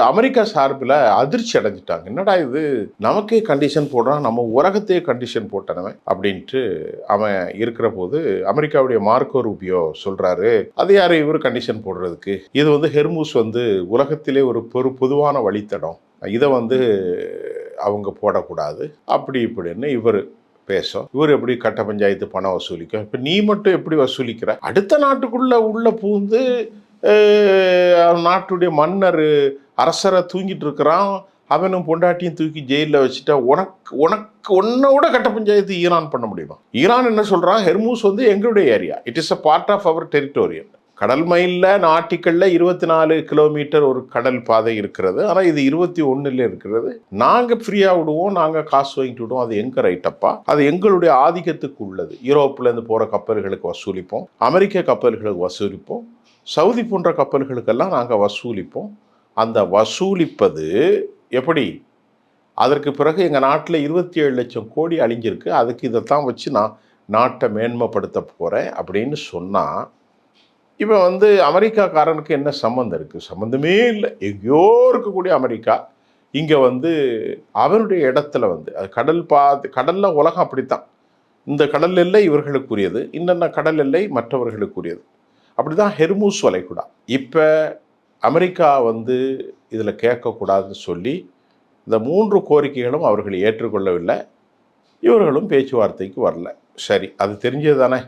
America சார்பில் அதிர்ச்சி அடைஞ்சிட்டாங்க. என்னடா இது, நமக்கே கண்டிஷன் போடுறான், நம்ம உலகத்தையே கண்டிஷன் போட்டனவன் அப்படின்ட்டு அவன் இருக்கிற போது அமெரிக்காவுடைய மார்க்கோ ரூபியோ சொல்றாரு, அது யாரு இவர் கண்டிஷன் போடுறதுக்கு, இது ஹெர்முஸ் உலகத்திலே ஒரு பொதுவான வழித்தடம், இதை அவங்க போடக்கூடாது அப்படி இப்படின்னு இவர் பேசும். இவர் எப்படி கட்ட பஞ்சாயத்து பணம் வசூலிக்கும்? இப்ப நீ மட்டும் எப்படி வசூலிக்கிற? அடுத்த நாட்டுக்குள்ள உள்ள பூந்து நாட்டுடைய மன்னர் அரசரை தூங்கிட்டு இருக்கிறான், அவனும் பொண்டாட்டியும் தூக்கி ஜெயிலில் வச்சுட்டா உன்னோட கட்ட பஞ்சாயத்து ஈரான் பண்ண முடியுமா? ஈரான் என்ன சொல்றான், ஹெர்முஸ் எங்களுடைய area, it is a part of our territorial. கடல் மைல்ல நாட்டிக்கல்ல 24 கிலோமீட்டர் ஒரு கடல் பாதை இருக்கிறது. ஆனால் இது 21 இருக்கிறது. நாங்கள் ஃப்ரீயாக விடுவோம், நாங்கள் காசு வாங்கிட்டு விடுவோம், அது எங்கள் ரைட்டப்பா, அது எங்களுடைய ஆதிக்கத்துக்கு உள்ளது. யூரோப்லேருந்து போகிற கப்பல்களுக்கு வசூலிப்போம், அமெரிக்க கப்பல்களுக்கு வசூலிப்போம், சவுதி போன்ற கப்பல்களுக்கெல்லாம் நாங்கள் வசூலிப்போம். அந்த வசூலிப்பது எப்படி? அதற்கு பிறகு எங்கள் நாட்டில் 27 லட்சம் கோடி அழிஞ்சிருக்கு, அதுக்கு இதைத்தான் வச்சு நான் நாட்டை மேன்மைப்படுத்த போகிறேன் அப்படின்னு சொன்னால், இப்போ அமெரிக்காக்காரனுக்கு என்ன சம்மந்தம் இருக்குது? சம்மந்தமே இல்லை. எங்கேயோ இருக்கக்கூடிய அமெரிக்கா இங்கே அவருடைய இடத்துல அது கடலில் உலகம் அப்படித்தான். இந்த கடல் எல்லை இவர்களுக்குரியது, இன்னென்ன கடல் எல்லை மற்றவர்களுக்குரியது. அப்படி தான் ஹெர்முஸ் வளைகுடா. இப்போ அமெரிக்கா இதில் கேட்கக்கூடாதுன்னு சொல்லி இந்த 3 கோரிக்கைகளும் அவர்கள் ஏற்றுக்கொள்ளவில்லை, இவர்களும் பேச்சுவார்த்தைக்கு வரல. சரி, அது தெரிஞ்சது தானே.